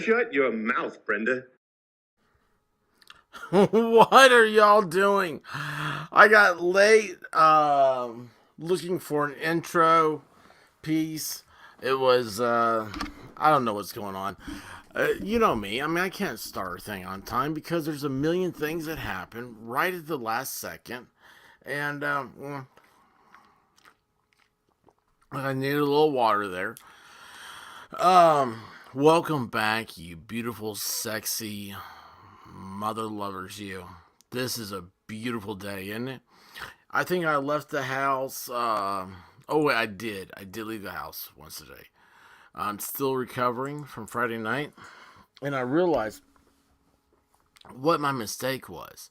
Shut your mouth, Brenda. What are y'all doing? I got late looking for an intro piece. It was I don't know what's going on. You know me. I mean, I can't start a thing on time because there's a million things that happen right at the last second. And I needed a little water there. Um Welcome back, you beautiful, sexy mother lovers you. This is a beautiful day, isn't it? I think I left the house. Oh wait, I did. I did leave the house once today. I'm still recovering from Friday night, and I realized what my mistake was.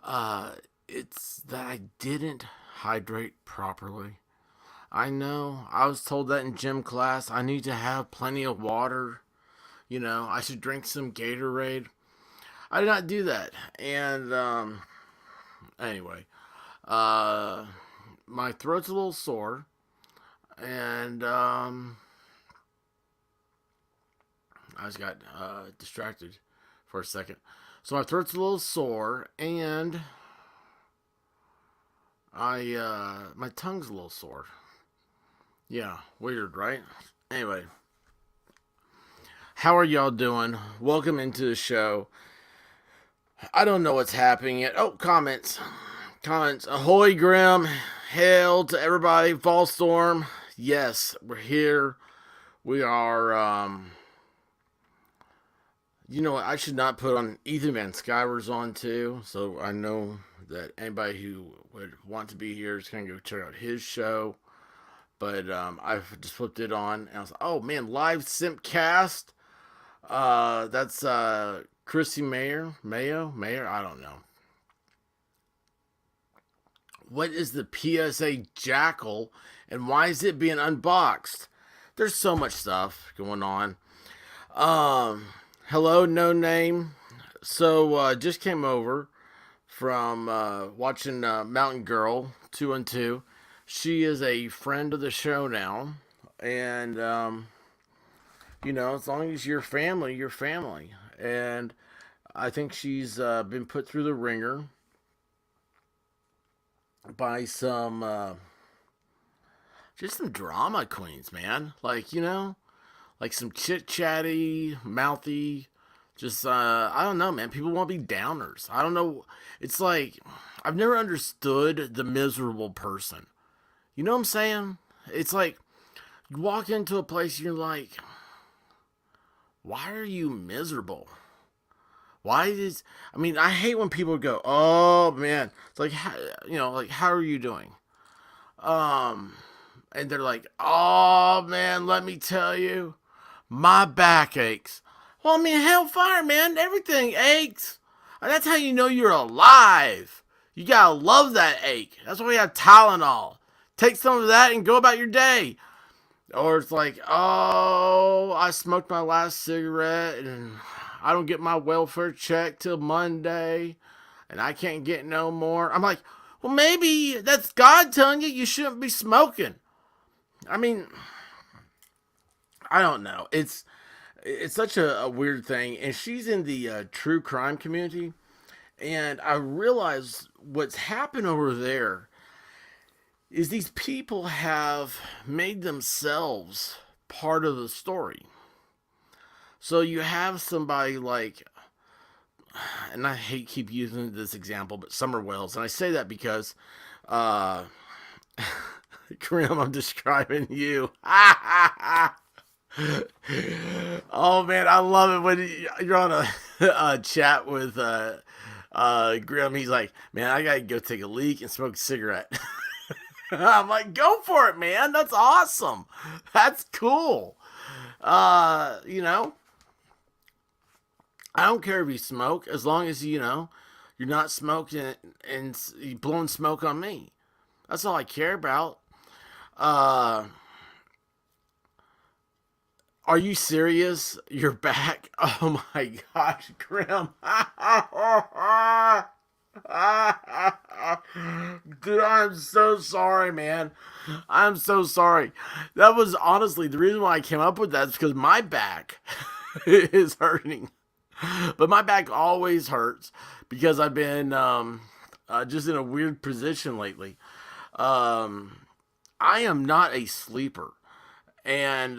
Uh, it's that I didn't hydrate properly. I know I was told that in gym class. I need to have plenty of water. You know, I should drink some Gatorade. I did not do that, and anyway, uh, my throat's a little sore, and I just got distracted for a second. So my throat's a little sore, and I my tongue's a little sore. Yeah, weird, right? Anyway, how are y'all doing? Welcome into the show. I don't know what's happening yet. Oh, comments, comments. Ahoy, Grim! Hail to everybody! Fall storm. Yes, we're here. We are. You know what? I should not put on Ethan Van Skywers on too. So I know that anybody who would want to be here is going to go check out his show. But I've just flipped it on and I was like, oh man, live Simpcast. That's Chrissy Mayer. I don't know. What is the PSA Jackal and why is it being unboxed? There's so much stuff going on. Um, Hello, no name. So just came over from watching Mountain Girl 212. She is a friend of the show now, and you know, as long as you're family, you're family. And I think she's been put through the ringer by some just some drama queens, man. Like you know, like some chit chatty, mouthy. Just I don't know, man. People want to be downers. I don't know. It's like I've never understood the miserable person. You know what I'm saying? It's like you walk into a place and you're like, why are you miserable? Why is I mean, I hate when people go, "Oh man." It's like you know, like how are you doing? Um and they're like, "Oh man, let me tell you, my back aches." Well, I mean, hellfire, man. Everything aches. And that's how you know you're alive. You gotta love that ache. That's why we have Tylenol. Take some of that and go about your day. Or it's like, oh, I smoked my last cigarette and I don't get my welfare check till Monday and I can't get no more. I'm like, well, maybe that's God telling you you shouldn't be smoking. I mean, I don't know. It's such a weird thing, and she's in the true crime community, and I realize what's happened over there is these people have made themselves part of the story. So you have somebody like, and I hate keep using this example, but Summer Wells, and I say that because, uh, Grim, I'm describing you. Oh man, I love it when you're on a chat with Grim. He's like, "Man, I gotta go take a leak and smoke a cigarette." I'm like, "Go for it, man! That's awesome. That's cool." You know, I don't care if you smoke as long as you know you're not smoking and blowing smoke on me. That's all I care about. Uh, Are you serious? You're back? Oh my gosh, Grim. Dude, I'm so sorry, man. I'm so sorry. That was honestly the reason why I came up with that is because my back. is hurting. But my back always hurts because I've been just in a weird position lately. Um, I am not a sleeper. And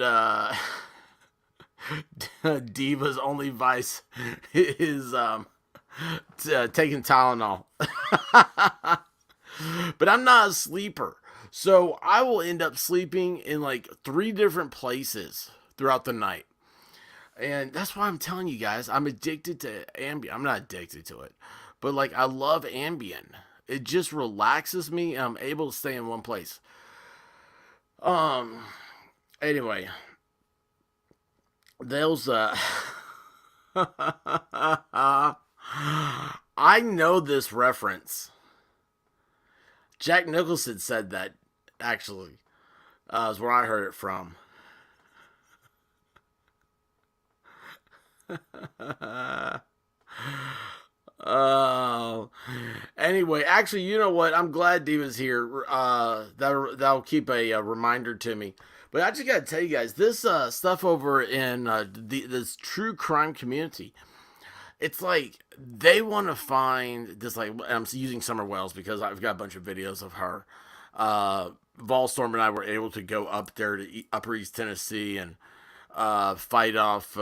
Diva's only vice is taking Tylenol. But I'm not a sleeper. So I will end up sleeping in like 3 different places throughout the night. And that's why I'm telling you guys, I'm addicted to Ambien. I'm not addicted to it, but like I love Ambien. It just relaxes me and I'm able to stay in one place. Um, anyway, those, I know this reference. Jack Nicholson said that, actually, is where I heard it from. Oh, anyway, actually, you know what? I'm glad Diva's here. That'll keep a reminder to me. But I just gotta tell you guys, this stuff over in this true crime community, it's like they want to find this. Like I'm using Summer Wells because I've got a bunch of videos of her. Volstorm and I were able to go up there to Upper East Tennessee and fight off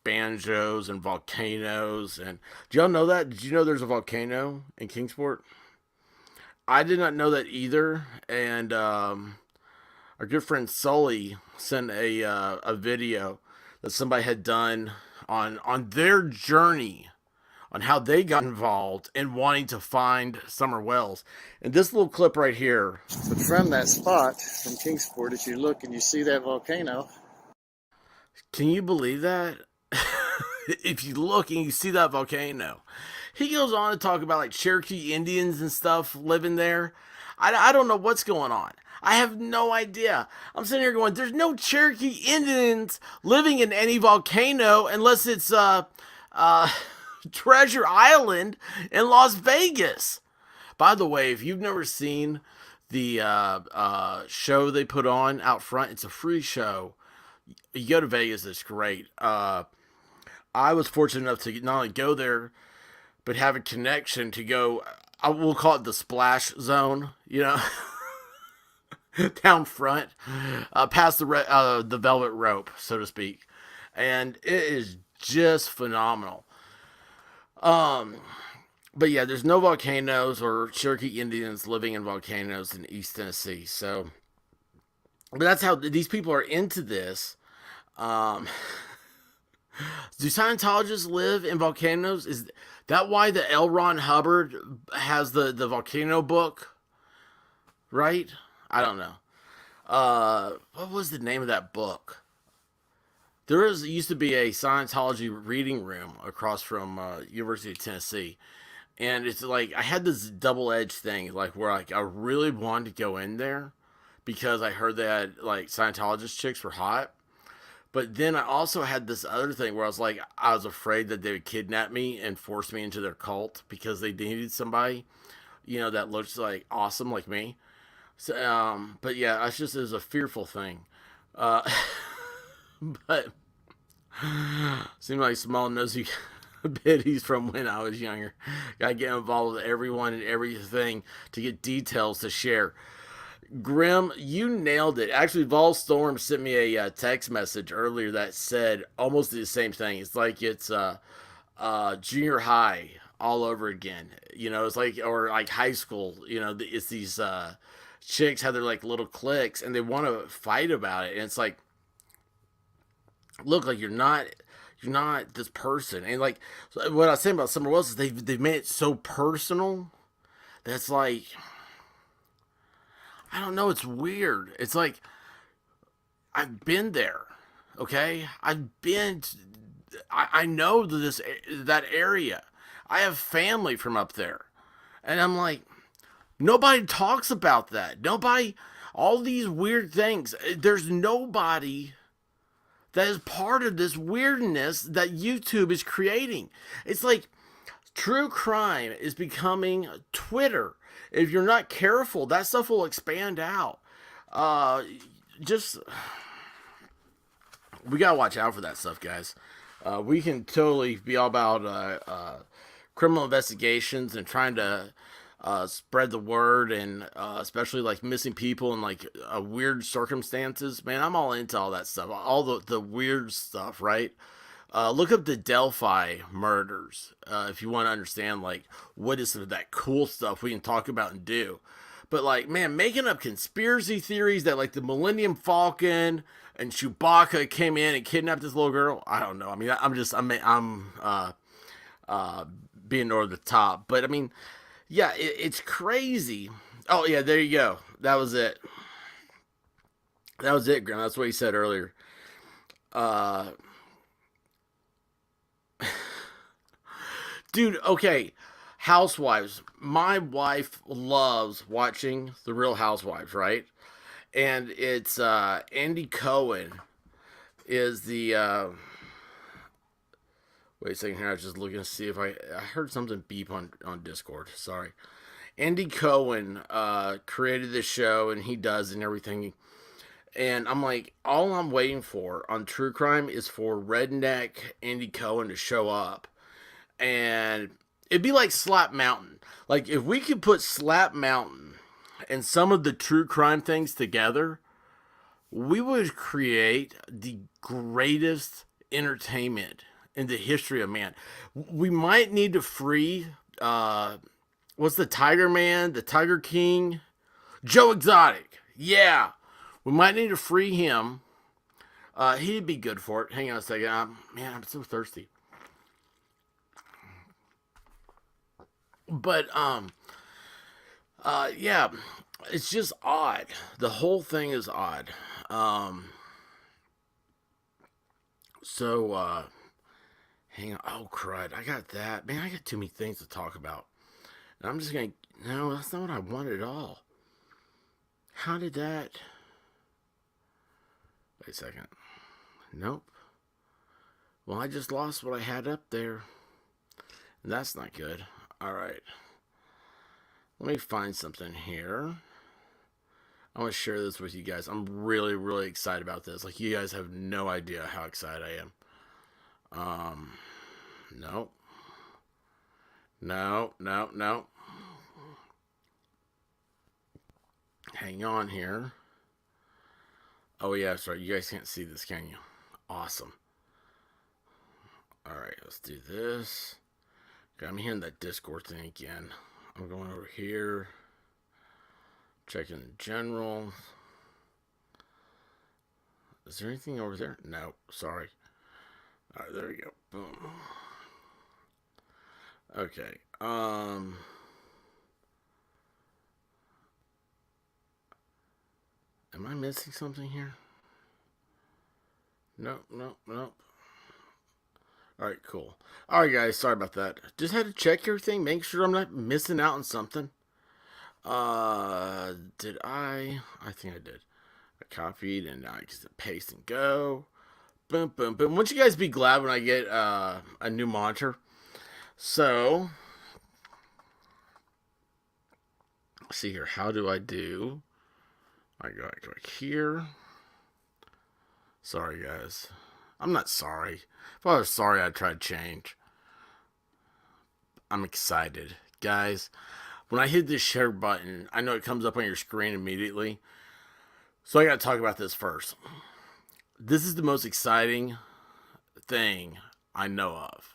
banjos and volcanoes. And do y'all know that? Did you know there's a volcano in Kingsport? I did not know that either. And our good friend Sully sent a video that somebody had done on their journey on how they got involved in wanting to find Summer Wells. And this little clip right here. But from that spot from Kingsport, if you look and you see that volcano. Can you believe that? If you look and you see that volcano, he goes on to talk about like Cherokee Indians and stuff living there. I don't know what's going on. I have no idea. I'm sitting here going, there's no Cherokee Indians living in any volcano unless it's Treasure Island in Las Vegas. By the way, if you've never seen the show they put on out front, it's a free show. You go to Vegas, it's great. I was fortunate enough to not only go there, but have a connection to go. I will call it the splash zone, you know, down front, past the velvet rope, so to speak, and it is just phenomenal. But yeah, there's no volcanoes or Cherokee Indians living in volcanoes in East Tennessee. So, but that's how these people are into this. Um, do Scientologists live in volcanoes? Is that why the L. Ron Hubbard has the volcano book? Right? I don't know. What was the name of that book? Used to be a Scientology reading room across from University of Tennessee, and it's like I had this double-edged thing, like where like I really wanted to go in there because I heard that like Scientologist chicks were hot. But then I also had this other thing where I was afraid that they would kidnap me and force me into their cult because they needed somebody, you know, that looks like awesome like me. So, but yeah, it was a fearful thing. Uh, but seems like small nosy biddies from when I was younger. Gotta get involved with everyone and everything to get details to share. Grim, you nailed it. Actually, Vol Storm sent me a text message earlier that said almost the same thing. It's like it's junior high all over again. You know, it's like or like high school. You know, it's these chicks have their like little cliques and they want to fight about it. And it's like, look, like you're not this person. And like what I was saying about Summer Wells is they've made it so personal that's like. I don't know. It's weird. It's like I've been there. Okay, I know that area. I have family from up there, and I'm like, nobody talks about that. Nobody. All these weird things. There's nobody that is part of this weirdness that YouTube is creating. It's like true crime is becoming Twitter. If you're not careful, that stuff will expand out. Just we gotta watch out for that stuff, guys. We can totally be all about criminal investigations and trying to spread the word, and especially like missing people and like weird circumstances. Man, I'm all into all that stuff, all the weird stuff, right? Look up the Delphi murders if you want to understand like what is some of that cool stuff we can talk about and do. But like, man, making up conspiracy theories that like the Millennium Falcon and Chewbacca came in and kidnapped this little girl. I don't know. I mean, I'm being over the top, but I mean, yeah, it's crazy. Oh yeah, there you go. That was it. That was it, Graham. That's what he said earlier. Uh, Dude, okay. Housewives. My wife loves watching The Real Housewives, right? And it's Andy Cohen is the wait a second here, I was just looking to see if I heard something beep on Discord. Sorry. Andy Cohen created this show and he does and everything. And I'm like, all I'm waiting for on True Crime is for redneck Andy Cohen to show up. And it'd be like Slap Mountain. Like, if we could put Slap Mountain and some of the true crime things together, we would create the greatest entertainment in the history of man. We might need to free, what's the Tiger Man, the Tiger King? Joe Exotic. Yeah. We might need to free him. He'd be good for it. Hang on a second. Man, I'm so thirsty. But yeah, it's just odd. The whole thing is odd. So hang on. Oh crud, I got that. Man, I got too many things to talk about. And I'm just gonna no, that's not what I wanted at all. How did that wait a second. Nope. Well, I just lost what I had up there. And that's not good. Alright. Let me find something here. I want to share this with you guys. I'm really, really excited about this. Like, you guys have no idea how excited I am. No. No. Hang on here. Oh, yeah, sorry. You guys can't see this, can you? Awesome. Alright, let's do this. Okay, I'm hearing that Discord thing again. I'm going over here. Checking general. Is there anything over there? No, sorry. Alright, there we go. Boom. Okay. Am I missing something here? Nope. Alright, cool. Alright, guys, sorry about that. Just had to check everything, make sure I'm not missing out on something. Did I? I think I did. I copied and I just paste and go. Boom. Won't you guys be glad when I get a new monitor? So, let's see here. How do I do? I go here. Sorry, guys. I'm not sorry. If I was sorry, I'd try to change. I'm excited. Guys, when I hit this share button, I know it comes up on your screen immediately. So I got to talk about this first. This is the most exciting thing I know of.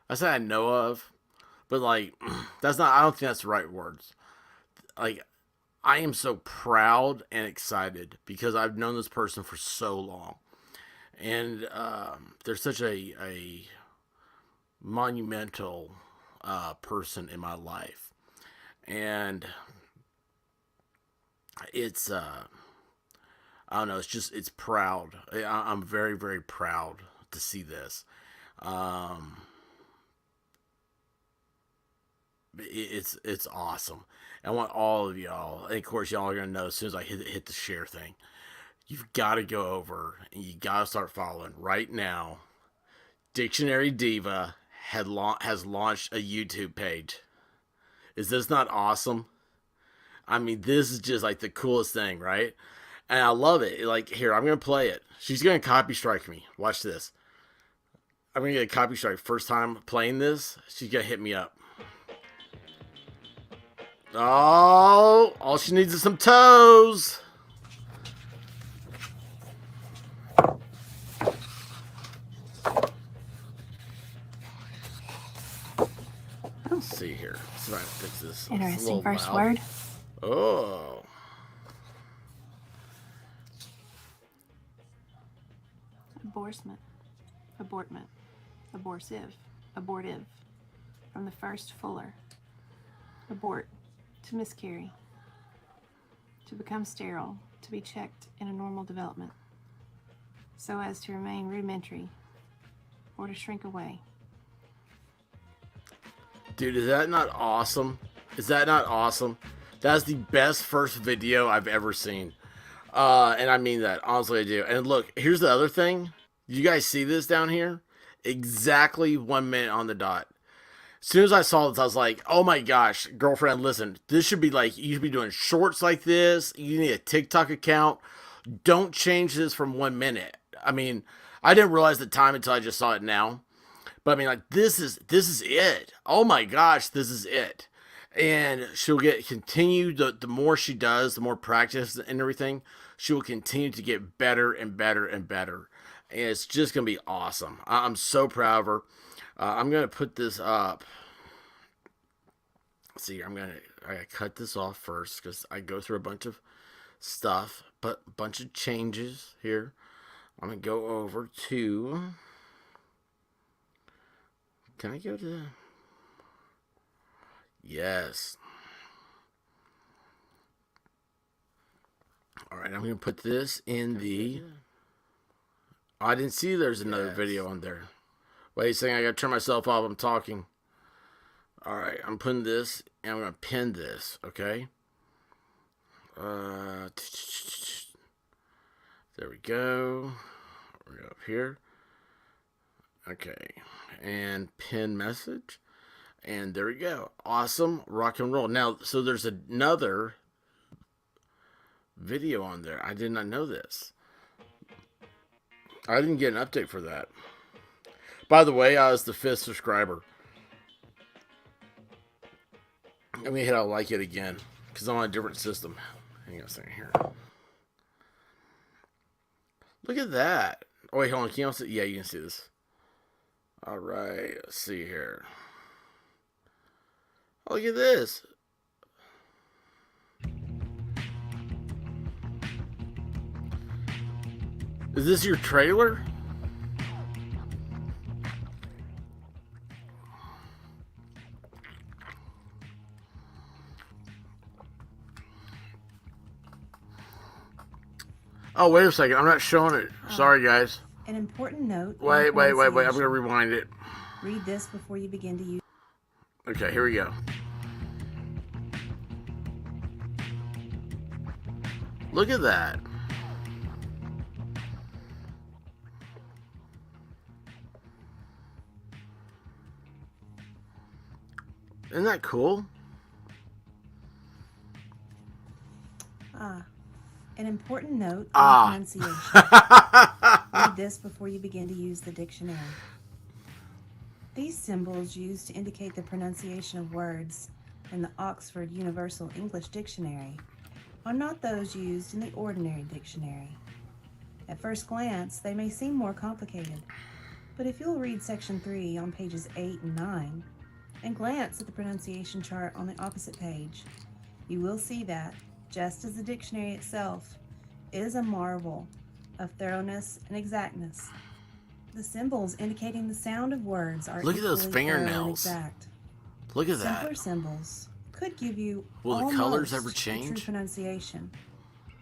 I say I know of, but like, that's not, I don't think that's the right words. Like, I am so proud and excited because I've known this person for so long. And they're such a monumental person in my life. And it's, I don't know, it's proud. I'm very, very proud to see this. It's awesome. I want all of y'all, and of course y'all are going to know as soon as I hit the share thing. You've got to go over and you got to start following right now. Dictionary Diva has launched a YouTube page. Is this not awesome? I mean, this is just like the coolest thing, right? And I love it. Like, here, I'm going to play it. She's going to copy strike me. Watch this. I'm gonna get a copy strike first time playing this. She's gonna hit me up. Oh, all she needs is some toes. Let's see here. Let's see if I can fix this. Interesting first word. Oh. Abortment. Abortment. Abortive. Abortive. From the first fuller. Abort. To miscarry. To become sterile. To be checked in a normal development. So as to remain rudimentary. Or to shrink away. Dude, is that not awesome? Is that not awesome? That's the best first video I've ever seen. And I mean that. Honestly, I do. And look, here's the other thing. You guys see this down here? Exactly 1 minute on the dot. As soon as I saw this, I was like, oh my gosh, girlfriend, listen. This should be like, you should be doing shorts like this. You need a TikTok account. Don't change this from 1 minute. I mean, I didn't realize the time until I just saw it now. But I mean, like, this is it. Oh my gosh, this is it. And she'll continue, the more she does, the more practice and everything, she will continue to get better and better and better. And it's just going to be awesome. I'm so proud of her. I'm going to put this up. Let's see, I gotta cut this off first because I go through a bunch of stuff, but a bunch of changes here. I'm going to go over to... Can I go to... Yes. Alright, I'm going to put this in the... Oh, I didn't see there's another video on there. Wait a second, I got to turn myself off. I'm talking. Alright, I'm putting this, and I'm going to pin this, okay? There we go. We're going up here. Okay, and pin message, and there we go. Awesome, rock and roll. Now, so there's another video on there. I did not know this. I didn't get an update for that. By the way, I was the 5th subscriber. Let me hit I like it again, because I'm on a different system. Hang on a second here. Look at that. Oh, wait, hold on. Can you also... Yeah, you can see this. Alright, let's see here. Oh, look at this. Is this your trailer? Oh, wait a second. I'm not showing it. Sorry, guys. An important note. Wait. I'm going to rewind it. Read this before you begin to use. Okay, here we go. Look at that. Isn't that cool? An important note on pronunciation. Read this before you begin to use the dictionary. These symbols used to indicate the pronunciation of words in the Oxford Universal English Dictionary are not those used in the ordinary dictionary. At first glance, they may seem more complicated, but if you'll read section 3 on pages 8 and 9 and glance at the pronunciation chart on the opposite page, you will see that, just as the dictionary itself is a marvel of thoroughness and exactness, the symbols indicating the sound of words are Look at those equally thorough and fingernails. exact. Look at Simpler that. symbols could give you Will the almost colors ever the true change? pronunciation,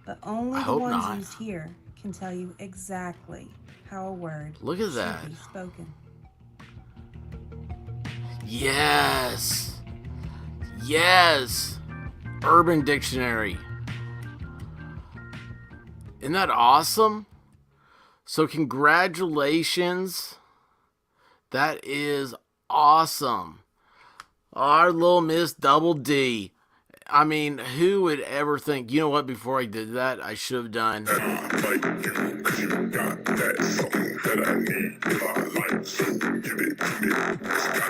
but only I the hope ones not. used here can tell you exactly how a word Look at should that. be spoken. Yes. Yes. Urban Dictionary. Isn't that awesome? So congratulations. That is awesome. Our little Miss Double D. I mean, who would ever think? You know what? Before I did that, I should have done. Like you, 'cause you got that something that I need. I like, so give it to me. Got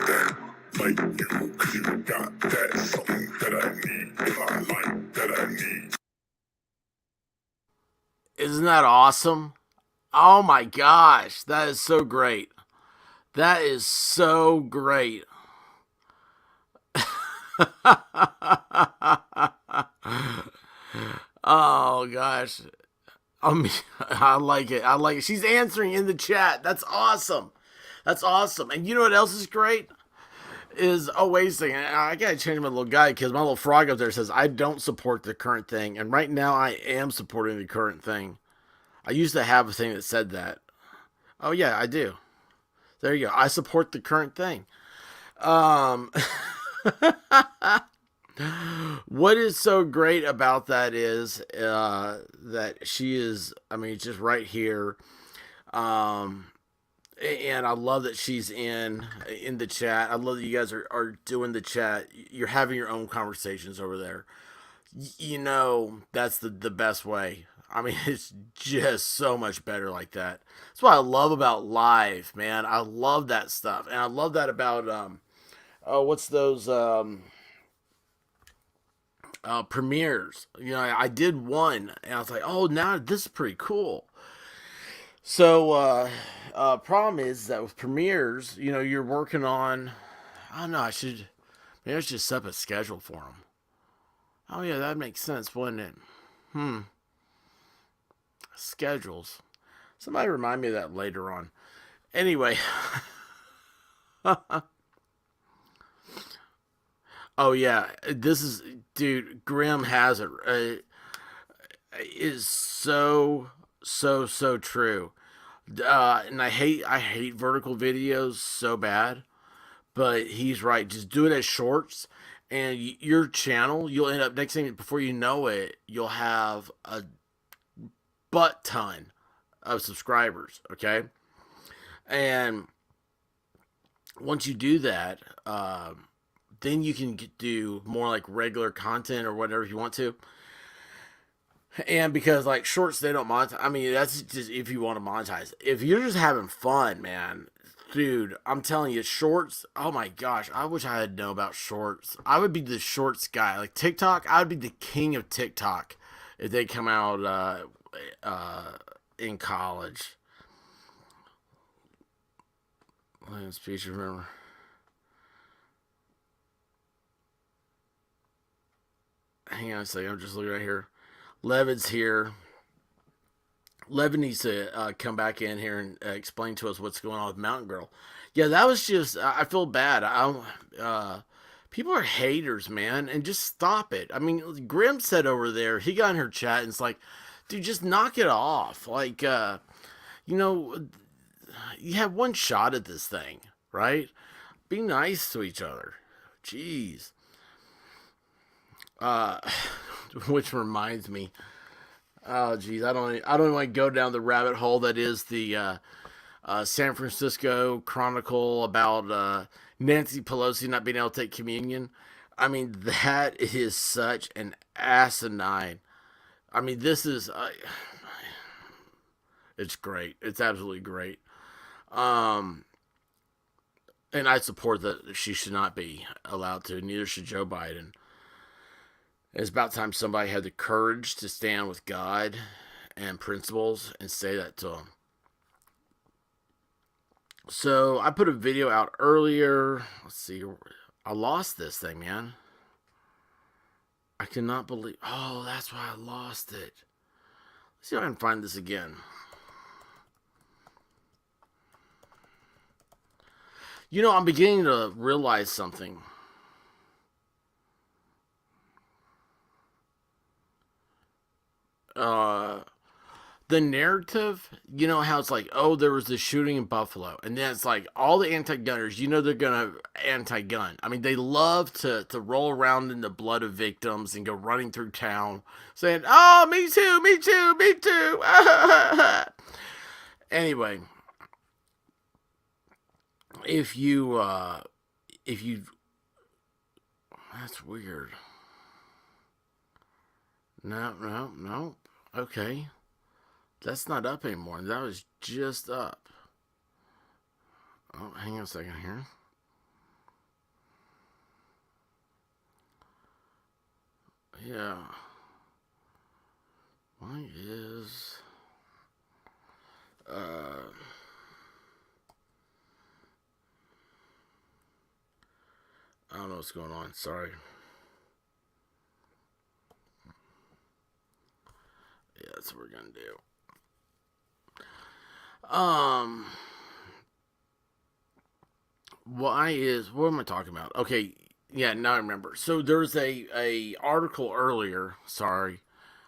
that. Like you, 'cause you got that something that I need. I like that I need. Isn't that awesome? Oh my gosh, that is so great. That is so great. Oh gosh. I like it. I like it. She's answering in the chat. That's awesome. That's awesome. And you know what else is great? Is, oh, wait a second. I gotta change my little guy because my little frog up there says I don't support the current thing. And right now I am supporting the current thing. I used to have a thing that said that. Oh yeah, I do. There you go. I support the current thing. What is so great about that is that she is, I mean, just right here. And I love that she's in the chat. I love that you guys are doing the chat. You're having your own conversations over there. You know, that's the best way. I mean, it's just so much better like that. That's what I love about live, man. I love that stuff. And I love that about, what's those, premieres. You know, I did one and I was like, oh, now this is pretty cool. So, problem is that with premieres, you know, you're working on, I don't know, maybe I should set up a schedule for them. Oh yeah, that makes sense, wouldn't it? Schedules. Somebody remind me of that later on. Anyway. Oh yeah, this is, dude, Grim has it. Is so true. And I hate vertical videos so bad, but he's right. Just do it as shorts, and your channel, you'll end up, next thing before you know it, you'll have a butt ton of subscribers. Okay, and once you do that, then you can do more like regular content or whatever you want to. And because like shorts, they don't monetize. I mean, that's just if you want to monetize. If you're just having fun, man, dude, I'm telling you, shorts. Oh my gosh, I wish I had known about shorts. I would be the shorts guy. Like TikTok, I would be the king of TikTok if they come out in college. Speech, remember. Hang on a second. I'm just looking right here. Levin's here. Levin needs to come back in here and explain to us what's going on with Mountain Girl. Yeah, that was just, I feel bad. People are haters, man, and just stop it. I mean, Grim said over there, he got in her chat and it's like, dude, just knock it off. Like, you know, you have one shot at this thing, right? Be nice to each other. Jeez. Which reminds me, oh geez, I don't want to go down the rabbit hole that is the San Francisco Chronicle about Nancy Pelosi not being able to take communion. I mean, that is such an asinine. I mean, this is it's great. It's absolutely great. And I support that she should not be allowed to. Neither should Joe Biden. It's about time somebody had the courage to stand with God and principles and say that to them. So I put a video out earlier. Let's see. I lost this thing, man. I cannot believe. Oh, that's why I lost it. Let's see if I can find this again. You know, I'm beginning to realize something. The narrative, you know how it's like, oh, there was this shooting in Buffalo, and then it's like all the anti-gunners, you know, they're gonna anti-gun. I mean, they love to roll around in the blood of victims and go running through town saying, oh, me too, me too, me too. Anyway, if you that's weird. No, no, no. Okay. That's not up anymore. That was just up. Oh, hang on a second here. Yeah. Why is... I don't know what's going on. Sorry. Yeah, that's what we're gonna do. What am I talking about? Okay, yeah, now I remember. So there's a article earlier. Sorry,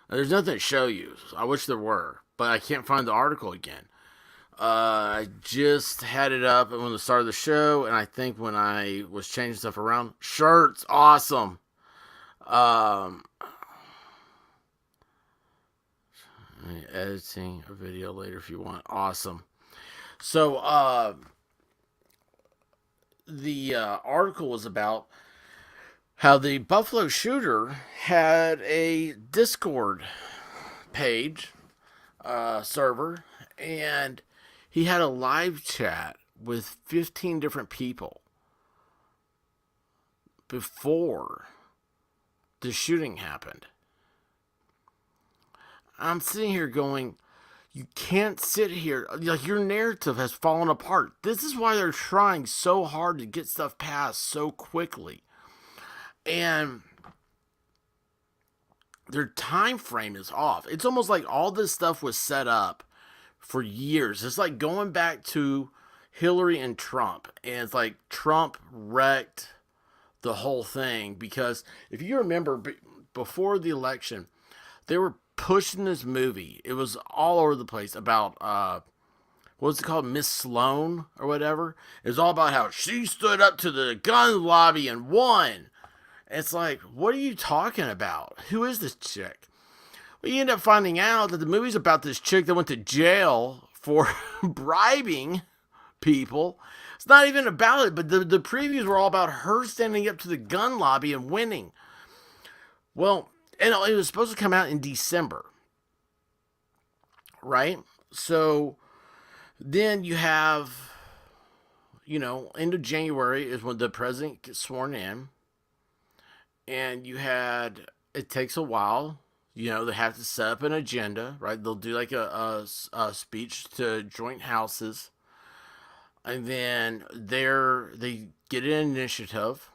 there's nothing to show you. I wish there were, but I can't find the article again. I just had it up when the start of the show, and I think when I was changing stuff around, shirts, awesome. Um, Editing a video later if you want, awesome. So, the article was about how the Buffalo shooter had a Discord page server, and he had a live chat with 15 different people before the shooting happened. I'm sitting here going, you can't sit here. Like, your narrative has fallen apart. This is why they're trying so hard to get stuff passed so quickly. And their time frame is off. It's almost like all this stuff was set up for years. It's like going back to Hillary and Trump. And it's like Trump wrecked the whole thing. Because if you remember, before the election, they were pushing this movie. It was all over the place about what was it called, Miss Sloan or whatever. It was all about how she stood up to the gun lobby and won. It's like, what are you talking about? Who is this chick? Well, you end up finding out that the movie's about this chick that went to jail for bribing people. It's not even about it, but the previews were all about her standing up to the gun lobby and winning. Well, and it was supposed to come out in December, right? So then you have, end of January is when the president gets sworn in. And it takes a while. They have to set up an agenda, right? They'll do like a speech to joint houses. And then they get an initiative.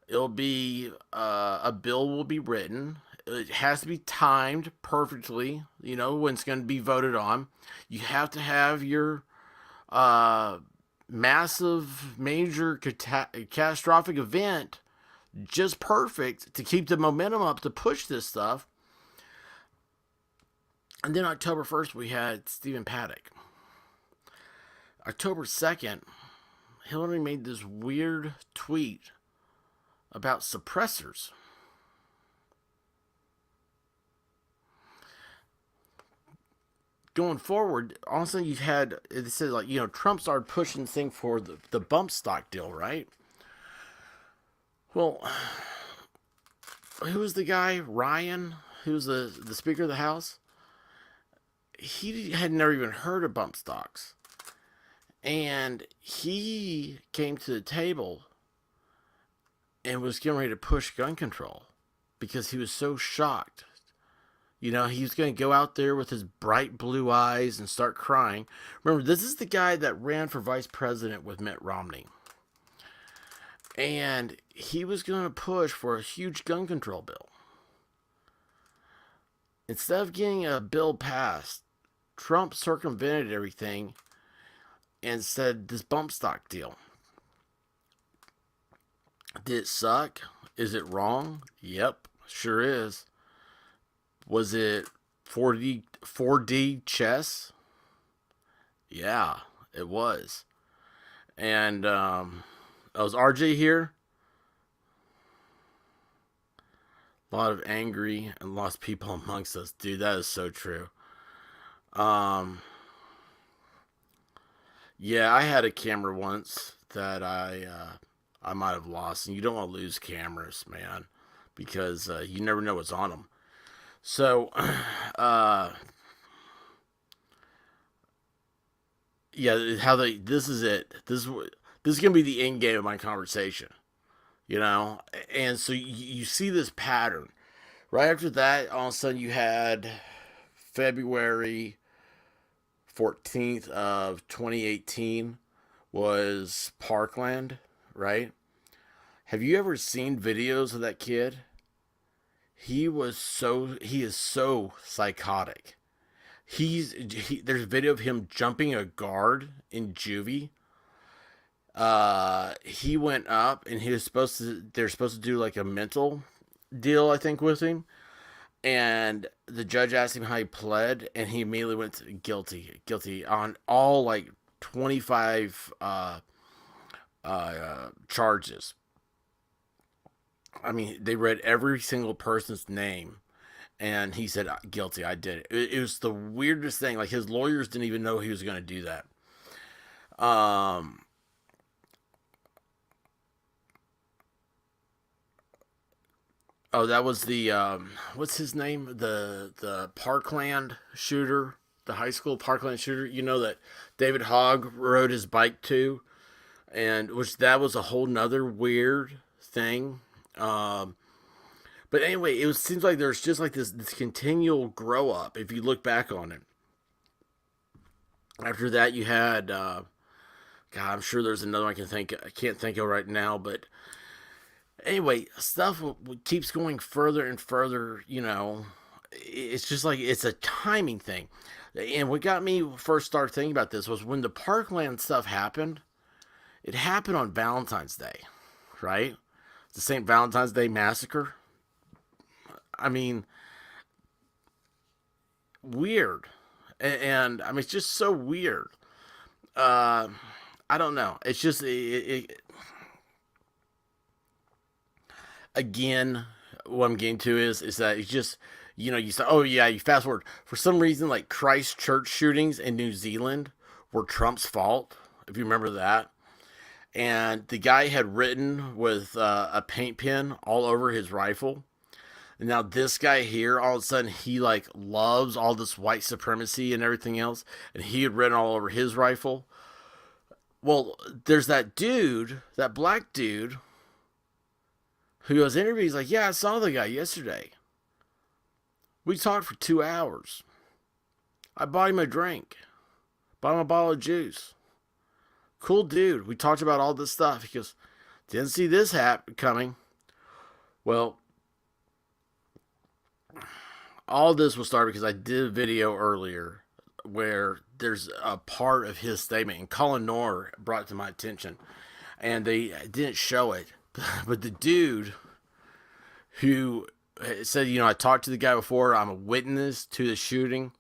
It'll be, a bill will be written. It has to be timed perfectly, when it's going to be voted on. You have to have your massive, major, catastrophic event just perfect to keep the momentum up to push this stuff. And then October 1st, we had Stephen Paddock. October 2nd, Hillary made this weird tweet about suppressors. Going forward, all of a sudden you had, it said like, Trump started pushing this thing for the bump stock deal, right? Well, who was the guy? Ryan, who was the Speaker of the House? He had never even heard of bump stocks. And he came to the table and was getting ready to push gun control because he was so shocked. He was going to go out there with his bright blue eyes and start crying. Remember, this is the guy that ran for vice president with Mitt Romney. And he was going to push for a huge gun control bill. Instead of getting a bill passed, Trump circumvented everything and said this bump stock deal. Did it suck? Is it wrong? Yep, sure is. Was it 4D chess? Yeah, it was. And was RJ here? A lot of angry and lost people amongst us. Dude, that is so true. Yeah, I had a camera once that I might have lost. And you don't want to lose cameras, man. Because you never know what's on them. So, yeah, how they, this is it. This is going to be the end game of my conversation, you know? And so you see this pattern. Right after that, all of a sudden you had February 14th of 2018 was Parkland, right? Have you ever seen videos of that kid? He is so psychotic. There's a video of him jumping a guard in juvie. He went up and they're supposed to do like a mental deal, I think, with him. And the judge asked him how he pled, and he immediately went to guilty on all like 25 charges. I mean, they read every single person's name, and he said, guilty, I did it. It was the weirdest thing. Like, his lawyers didn't even know he was going to do that. Oh, that was the what's his name? The Parkland shooter, the high school Parkland shooter. You know that David Hogg rode his bike to, and which that was a whole nother weird thing. But anyway, seems like there's just like this continual grow up. If you look back on it, after that you had God, I'm sure there's another one I can't think of right now, but anyway, stuff keeps going further and further. You know, it's just like it's a timing thing. And what got me first started thinking about this was when the Parkland stuff happened. It happened on Valentine's Day, right? The St. Valentine's Day massacre. I mean, weird, and I mean it's just so weird. I don't know. It's just again, what I'm getting to is that it's just, you know, you say, oh yeah, you fast forward. For some reason, like Christchurch shootings in New Zealand were Trump's fault, if you remember that. And the guy had written with a paint pen all over his rifle. And now this guy here, all of a sudden, he like loves all this white supremacy and everything else. And he had written all over his rifle. Well, there's that dude, that black dude, who was interviewed. He's like, yeah, I saw the guy yesterday. We talked for 2 hours. I bought him a drink. Bought him a bottle of juice. Cool dude. We talked about all this stuff. He goes, didn't see this coming. Well, all this will start because I did a video earlier where there's a part of his statement, and Colin Noor brought it to my attention, and they didn't show it. But the dude who said, you know, I talked to the guy before, I'm a witness to the shooting.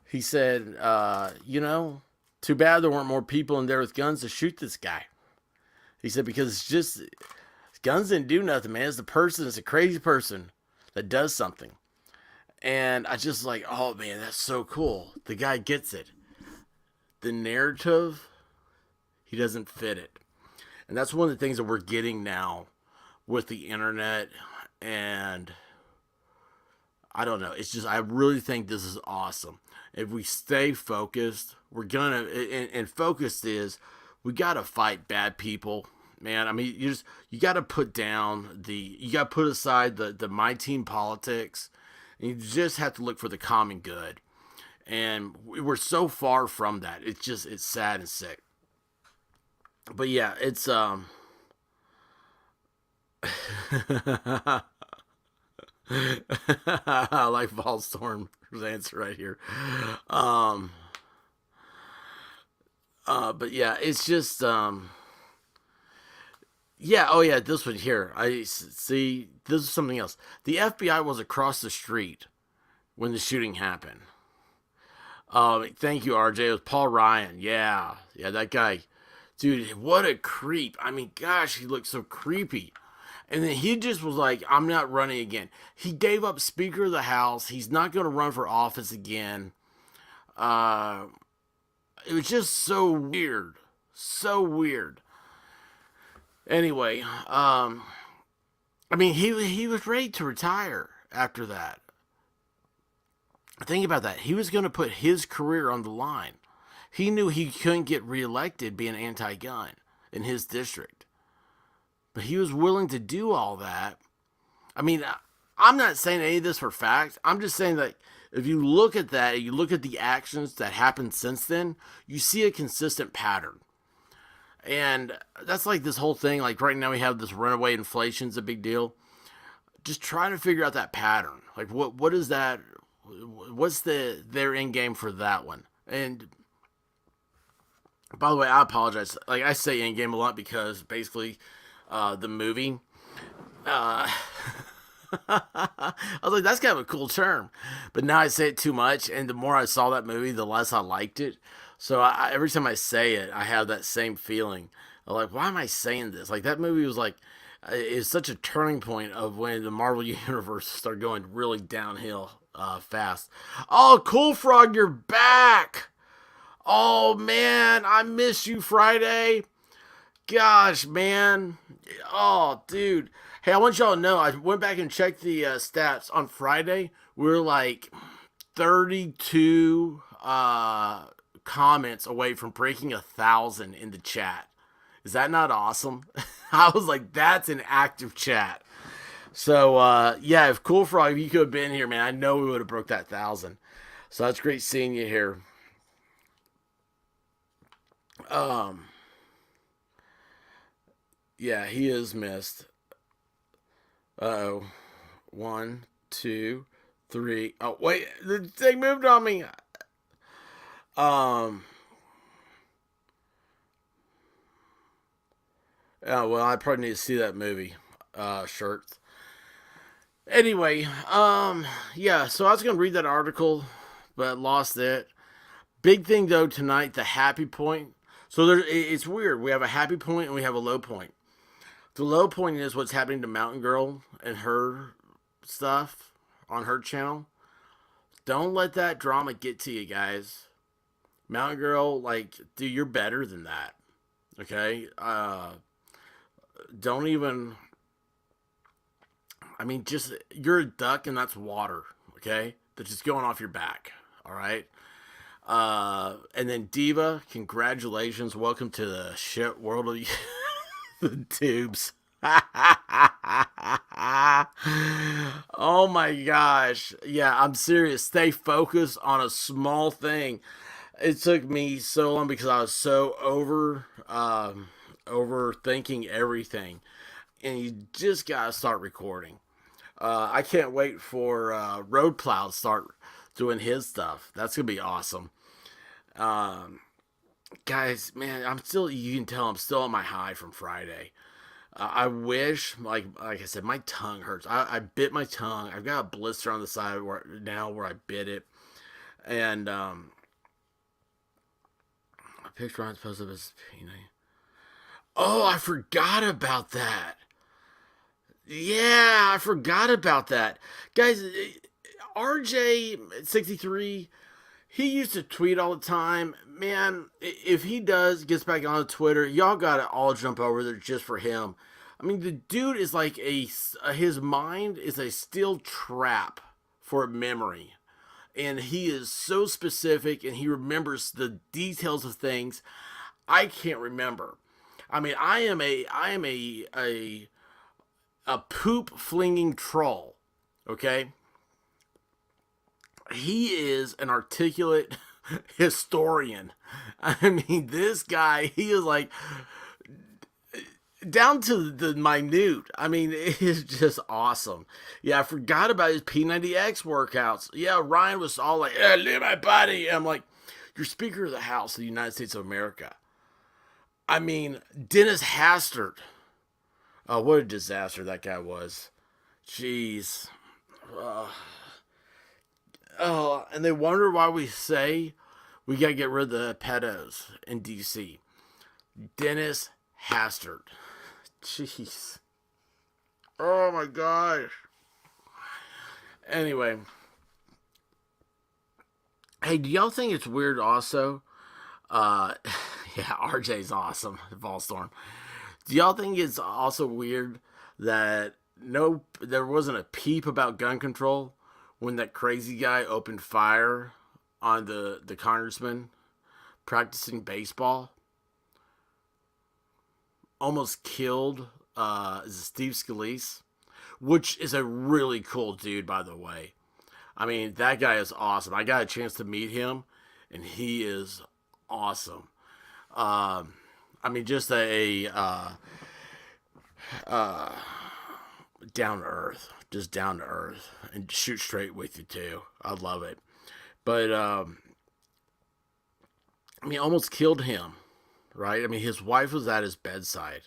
He said, you know, too bad there weren't more people in there with guns to shoot this guy. He said, because it's just, guns didn't do nothing, man. It's a crazy person that does something. And I just like, oh man, that's so cool. The guy gets it. The narrative, he doesn't fit it. And that's one of the things that we're getting now with the internet. And I don't know. It's just, I really think this is awesome. If we stay focused, we're gonna, and focused is, we gotta fight bad people, man. I mean, you gotta put aside the my team politics, and you just have to look for the common good. And we're so far from that. It's sad and sick. But yeah, it's I like Volstorm's answer right here. But yeah, it's just yeah, oh yeah, this one here. I see, this is something else. The FBI was across the street when the shooting happened. Thank you, RJ. It was Paul Ryan. Yeah, that guy. Dude, what a creep. I mean, gosh, he looked so creepy. And then he just was like, I'm not running again. He gave up Speaker of the House. He's not going to run for office again. It was just so weird. So weird. Anyway, I mean, he was ready to retire after that. Think about that. He was going to put his career on the line. He knew he couldn't get reelected being anti-gun in his district. But he was willing to do all that. I mean, I'm not saying any of this for fact. I'm just saying that if you look at that, you look at the actions that happened since then, you see a consistent pattern. And that's like this whole thing. Like right now we have this runaway inflation's a big deal. Just trying to figure out that pattern. Like what is that? What's their end game for that one? And by the way, I apologize. Like I say end game a lot because basically the movie. I was like, that's kind of a cool term. But now I say it too much. And the more I saw that movie, the less I liked it. So every time I say it, I have that same feeling. I'm like, why am I saying this? Like that movie was like, it's such a turning point of when the Marvel Universe started going really downhill fast. Oh, Cool Frog, you're back. Oh, man, I miss you, Friday. Gosh, man. Oh, dude. Hey, I want y'all to know, I went back and checked the stats. On Friday, we were like 32 comments away from breaking 1,000 in the chat. Is that not awesome? I was like, that's an active chat. So, yeah, if Cool Frog, if you could have been here, man, I know we would have broke that 1,000. So that's great seeing you here. Yeah, he is missed. Uh-oh. 1, 2, 3. Oh, wait, the thing moved on me. Oh, well, I probably need to see that movie. Shirts. Anyway, yeah, so I was going to read that article, but lost it. Big thing, though, tonight, the happy point. So it's weird. We have a happy point and we have a low point. The low point is what's happening to Mountain Girl and her stuff on her channel. Don't let that drama get to you, guys. Mountain Girl, like, dude, you're better than that. Okay? Don't even... I mean, just, you're a duck and that's water, okay? That's just going off your back, all right? And then Diva, congratulations. Welcome to the shit world of the tubes. Oh my gosh. Yeah, I'm serious. Stay focused on a small thing. It took me so long because I was so overthinking everything. And you just gotta start recording. I can't wait for Road Plow to start doing his stuff. That's gonna be awesome. Guys, man, you can tell I'm still on my high from Friday. I wish, like I said, my tongue hurts. I bit my tongue. I've got a blister on the side where I bit it. And a picture on supposed of his peanut. Oh, I forgot about that. Yeah, I forgot about that. Guys, RJ63, he used to tweet all the time. Man, if he gets back on Twitter, y'all gotta all jump over there just for him. I mean, the dude is like his mind is a steel trap for memory. And he is so specific and he remembers the details of things I can't remember. I mean, I am a poop flinging troll, okay? He is an articulate historian. I mean, this guy, he is like down to the minute. I mean, it is just awesome. Yeah, I forgot about his P90X workouts. Yeah, Ryan was all like, leave my body. And I'm like, you're Speaker of the House of the United States of America. I mean, Dennis Hastert. Oh, what a disaster that guy was. Jeez. And they wonder why we say we gotta get rid of the pedos in D.C. Dennis Hastert. Jeez. Oh my gosh. Anyway. Hey, do y'all think it's weird also? Yeah, RJ's awesome. Volstorm. Do y'all think it's also weird that there wasn't a peep about gun control when that crazy guy opened fire on the congressman practicing baseball. Almost killed Steve Scalise, which is a really cool dude, by the way. I mean, that guy is awesome. I got a chance to meet him, and he is awesome. I mean, just a down to earth, just down to earth, and shoot straight with you too. I love it. But I mean, almost killed him, right? I mean, his wife was at his bedside,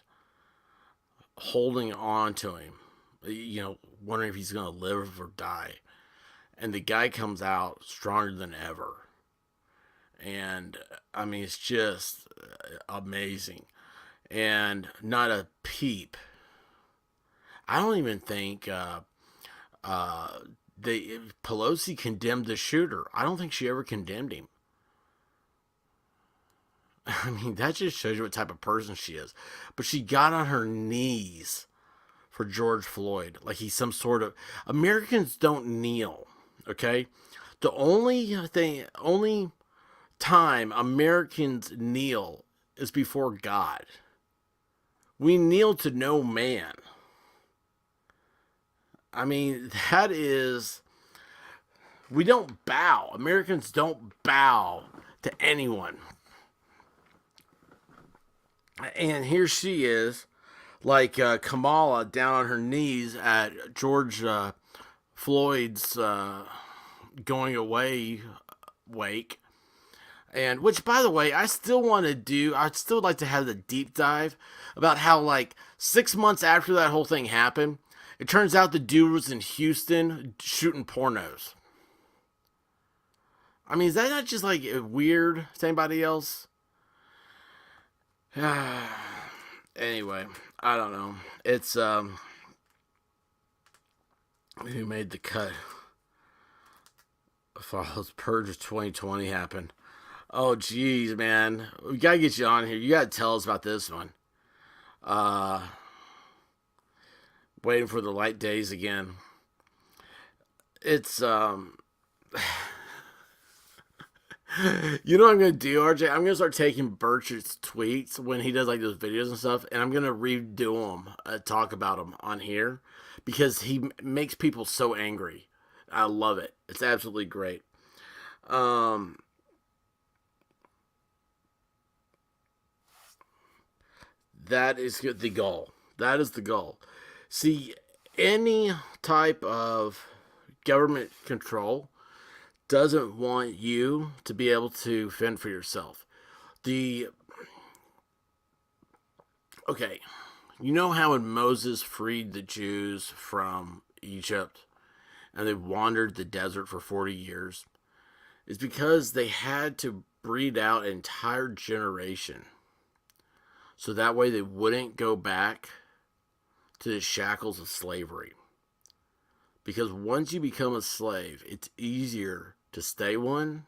holding on to him, wondering if he's gonna live or die. And the guy comes out stronger than ever. And I mean, it's just amazing. And not a peep. I don't even think Pelosi condemned the shooter. I don't think she ever condemned him. I mean, that just shows you what type of person she is. But she got on her knees for George Floyd. Like he's some sort of... Americans don't kneel, okay? The only time Americans kneel is before God. We kneel to no man. I mean, that is... We don't bow. Americans don't bow to anyone. And here she is, like Kamala, down on her knees at George Floyd's going away wake. And which, by the way, I'd still like to have the deep dive about how, like, 6 months after that whole thing happened, it turns out the dude was in Houston shooting pornos. I mean, is that not just, like, weird to anybody else? Anyway, I don't know. It's, who made the cut? Follows Purge of 2020 happened. Oh, geez, man. We gotta get you on here. You gotta tell us about this one. Waiting for the light days again. It's, you know what I'm going to do, RJ? I'm going to start taking Burchett's tweets when he does like those videos and stuff, and I'm going to redo them, talk about them on here, because he makes people so angry. I love it. It's absolutely great. That is the goal. That is the goal. See, any type of government control doesn't want you to be able to fend for yourself. Okay, you know how when Moses freed the Jews from Egypt and they wandered the desert for 40 years? It's because they had to breed out an entire generation. So that way they wouldn't go back to the shackles of slavery. Because once you become a slave, it's easier to stay one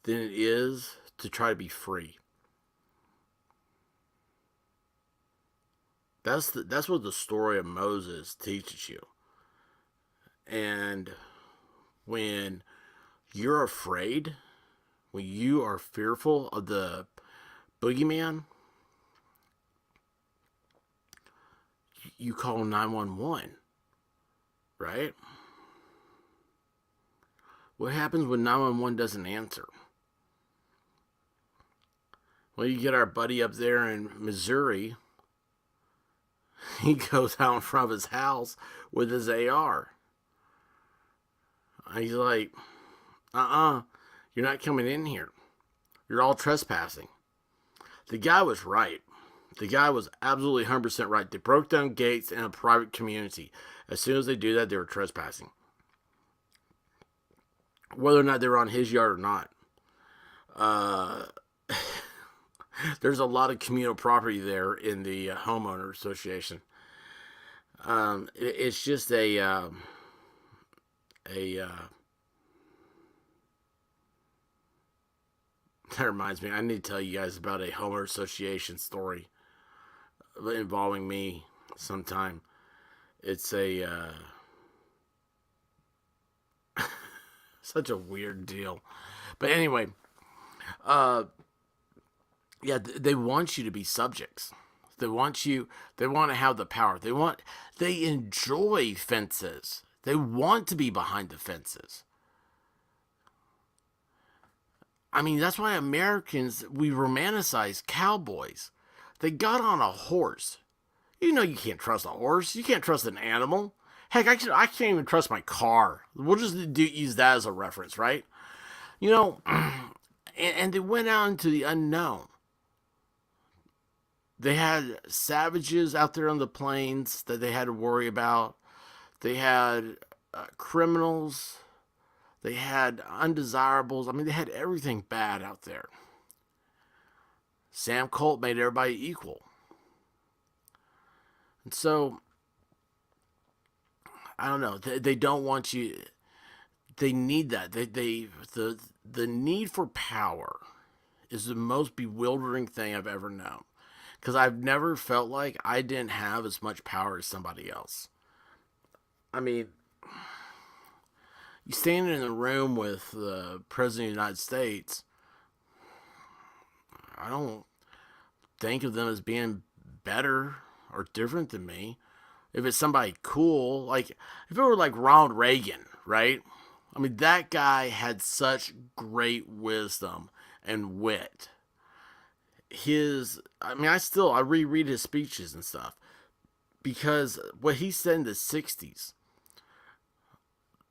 than it is to try to be free. That's what the story of Moses teaches you. And when you're afraid, when you are fearful of the boogeyman, you call 911, right? What happens when 911 doesn't answer? Well, you get our buddy up there in Missouri. He goes out in front of his house with his AR. He's like, you're not coming in here. You're all trespassing. The guy was right. The guy was absolutely 100% right. They broke down gates in a private community. As soon as they do that, they were trespassing. Whether or not they were on his yard or not. There's a lot of communal property there in the homeowner association. It's just that reminds me, I need to tell you guys about a homeowner association story involving me sometime. It's such a weird deal. But anyway, yeah, they want you to be subjects. They want to have the power. They enjoy fences. They want to be behind the fences. I mean, that's why Americans, we romanticize cowboys. They got on a horse. You know you can't trust a horse. You can't trust an animal. Heck, I can't even trust my car. We'll just use that as a reference, right? You know, and they went out into the unknown. They had savages out there on the plains that they had to worry about. They had criminals. They had undesirables. I mean, they had everything bad out there. Sam Colt made everybody equal. And so, I don't know. They don't want you. They need that. The need for power is the most bewildering thing I've ever known. Because I've never felt like I didn't have as much power as somebody else. I mean, you stand in a room with the President of the United States, I don't think of them as being better or different than me. If it's somebody cool, like, if it were like Ronald Reagan, right? I mean, that guy had such great wisdom and wit. I reread his speeches and stuff because what he said in the 60s,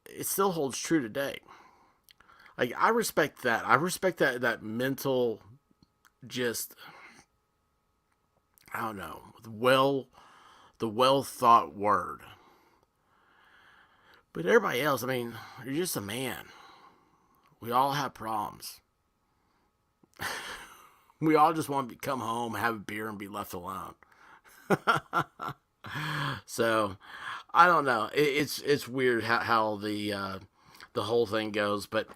it still holds true today. Like, I respect that. I respect that mental, just, I don't know, the well thought word. But everybody else, I mean, you're just a man. We all have problems. We all just want to come home, have a beer, and be left alone. So, I don't know. It's weird how the whole thing goes. But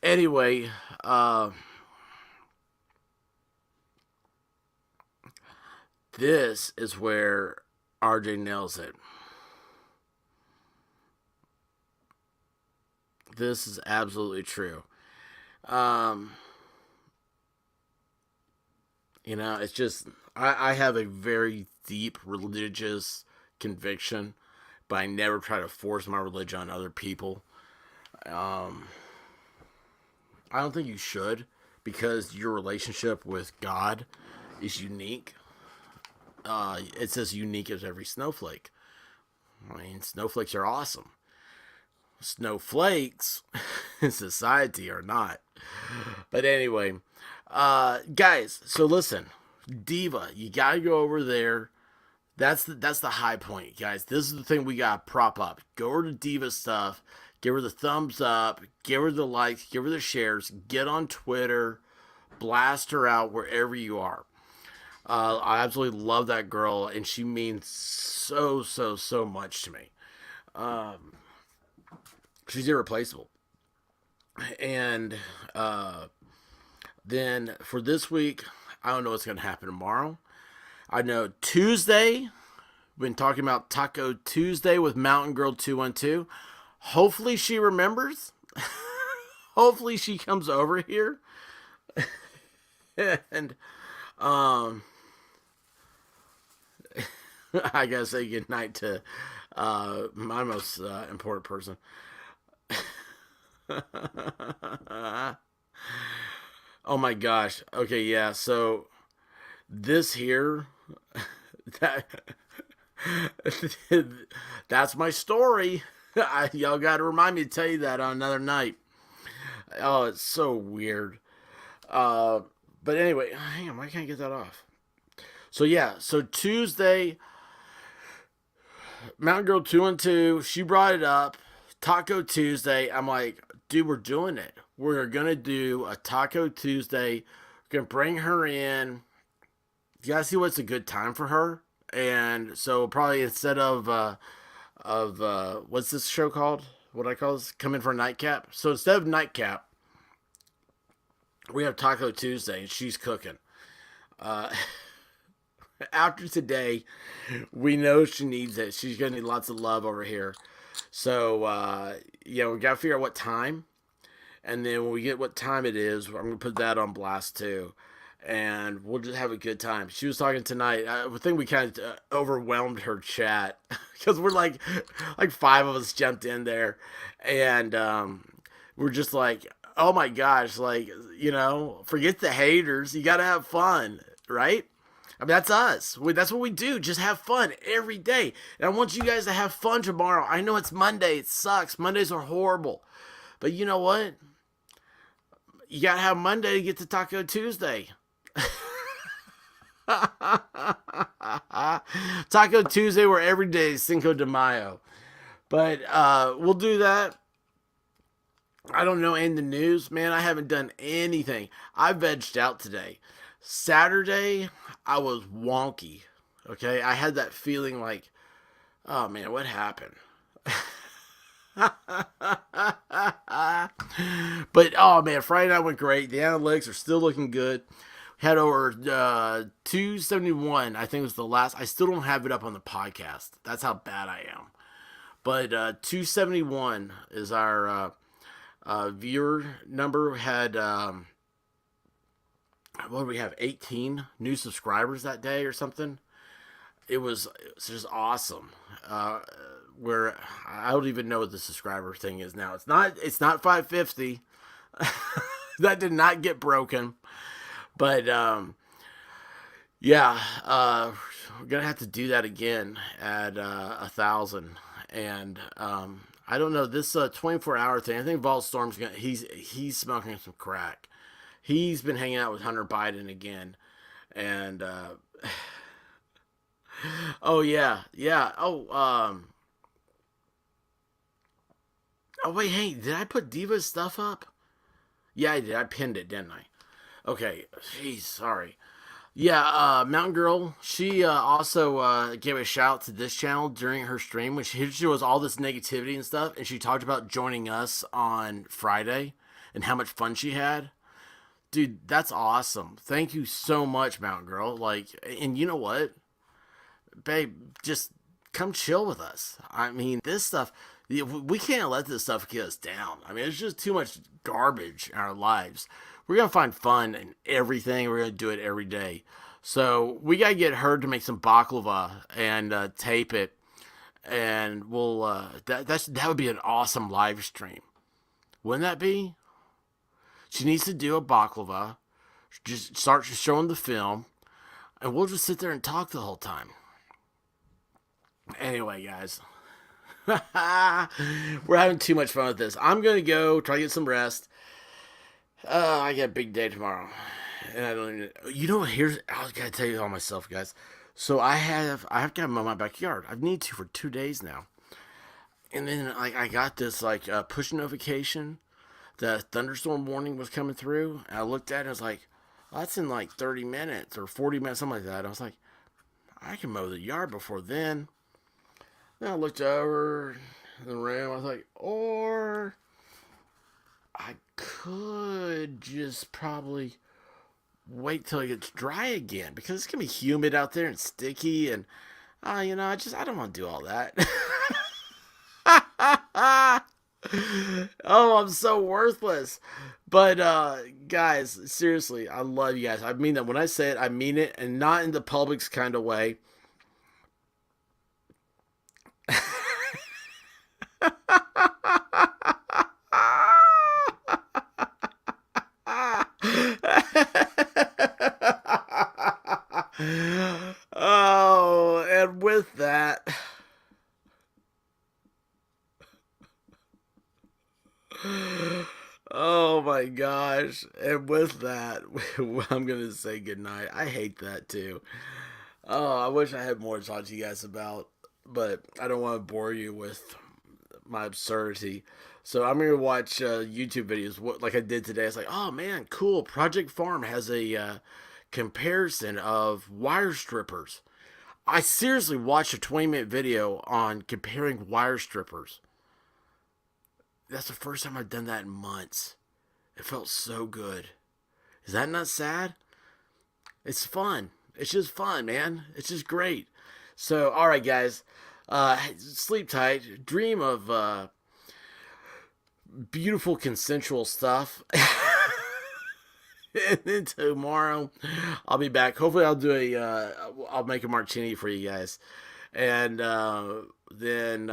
anyway, this is where RJ nails it. This is absolutely true. You know, it's just, I have a very deep religious conviction, but I never try to force my religion on other people. I don't think you should, because your relationship with God is unique. It's as unique as every snowflake. I mean, snowflakes are awesome. Snowflakes in society are not. But anyway, guys, so listen, Diva, you gotta go over there. That's the high point, guys. This is the thing we gotta prop up. Go over to Diva stuff, give her the thumbs up, give her the likes, give her the shares, get on Twitter, blast her out wherever you are. I absolutely love that girl, and she means so much to me. She's irreplaceable. And then for this week, I don't know what's going to happen tomorrow. I know Tuesday, we've been talking about Taco Tuesday with Mountain Girl 212. Hopefully she remembers. Hopefully she comes over here. And I gotta say good night to my most important person. Oh my gosh. Okay, yeah. So this here, that's my story. Y'all got to remind me to tell you that on another night. Oh, it's so weird. But anyway, hang on. Why can't I get that off? So yeah. So Tuesday, Mountain Girl 212, she brought it up. Taco Tuesday. I'm like, dude, we're doing it. We're going to do a Taco Tuesday. We're going to bring her in. You guys see what's a good time for her? And so probably instead of what's this show called? What I call this? Come in for a nightcap. So instead of nightcap, we have Taco Tuesday, and she's cooking. After today, we know she needs it. She's going to need lots of love over here. So, we got to figure out what time. And then when we get what time it is, I'm going to put that on blast too. And we'll just have a good time. She was talking tonight. I think we kind of overwhelmed her chat because we're like 5 of us jumped in there. And we're just like, oh my gosh, like, forget the haters. You got to have fun, right? I mean, that's us. That's what we do. Just have fun every day. And I want you guys to have fun tomorrow. I know it's Monday. It sucks. Mondays are horrible. But you know what? You got to have Monday to get to Taco Tuesday. Taco Tuesday, where every day is Cinco de Mayo. But we'll do that. I don't know. In the news, man, I haven't done anything. I vegged out today. Saturday, I was wonky. Okay, I had that feeling like, oh man, what happened? But oh man, Friday night went great. The analytics are still looking good. We had over 271. I think it was the last. I still don't have it up on the podcast. That's how bad I am. But 271 is our viewer number. We had what did we have? 18 new subscribers that day or something. It was just awesome. Where I don't even know what the subscriber thing is now. It's not 550. That did not get broken. But yeah, we're gonna have to do that again at 1,000. And I don't know, this 24-hour thing. I think Volstorm's he's smoking some crack. He's been hanging out with Hunter Biden again. And oh yeah. Oh wait, hey, did I put Diva's stuff up? Yeah, I did. I pinned it, didn't I? Okay, jeez, sorry. Yeah, Mountain Girl, she also gave a shout out to this channel during her stream when she was all this negativity and stuff, and she talked about joining us on Friday and how much fun she had. Dude, that's awesome. Thank you so much, Mountain Girl. Like, and you know what? Babe, just come chill with us. I mean, this stuff, we can't let this stuff get us down. I mean, it's just too much garbage in our lives. We're going to find fun in everything. We're going to do it every day. So we got to get her to make some baklava and tape it. And we'll, that would be an awesome live stream. Wouldn't that be? She needs to do a baklava. Just start showing the film. And we'll just sit there and talk the whole time. Anyway, guys. We're having too much fun with this. I'm going to go try to get some rest. I got a big day tomorrow. And I don't even... I got to tell you all myself, guys. So I have got mow my backyard. I've needed to for 2 days now. And then I got this push notification. The thunderstorm warning was coming through. And I looked at it and I was like, oh, that's in 30 minutes or 40 minutes, something like that. I was like, I can mow the yard before then. Then I looked over the room. I was like, or I could just probably wait till it gets dry again because it's gonna be humid out there and sticky, and I don't want to do all that. Oh, I'm so worthless. But guys, seriously, I love you guys. I mean that when I say it, I mean it, and not in the Publix kind of way. Oh, and with that, oh my gosh, and with that, I'm gonna say goodnight. I hate that too. Oh, I wish I had more to talk to you guys about, but I don't want to bore you with my absurdity. So I'm gonna watch YouTube videos, like I did today. It's like, oh man, cool. Project Farm has a comparison of wire strippers. I seriously watched a 20-minute video on comparing wire strippers. That's the first time I've done that in months. It felt so good. Is that not sad? It's fun. It's just fun, man. It's just great. So, all right, guys. Sleep tight. Dream of beautiful consensual stuff. And then tomorrow I'll be back. Hopefully I'll make a martini for you guys. And then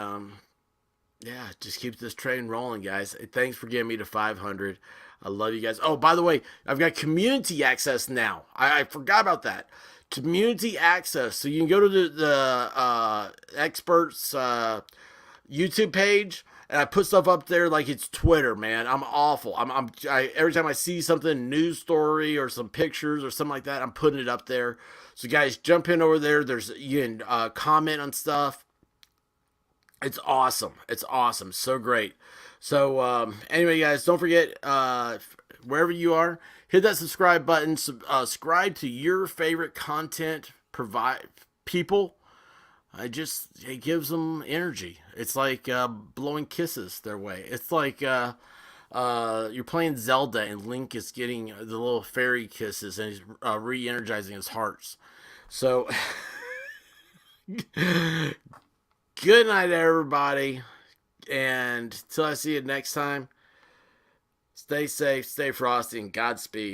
yeah, just keep this train rolling, guys. Thanks for getting me to 500. I love you guys. Oh, by the way, I've got community access now. I forgot about that. Community access. So you can go to the experts YouTube page, and I put stuff up there like it's Twitter, man. I'm awful. Every time I see something, news story or some pictures or something like that, I'm putting it up there. So guys, jump in over there. You can comment on stuff. It's awesome. It's awesome. So great. So anyway, guys, don't forget, wherever you are, hit that subscribe button. Subscribe to your favorite content people. It gives them energy. It's like blowing kisses their way. It's like you're playing Zelda and Link is getting the little fairy kisses and he's re-energizing his hearts. So good night, everybody. And till I see you next time, stay safe, stay frosty, and Godspeed.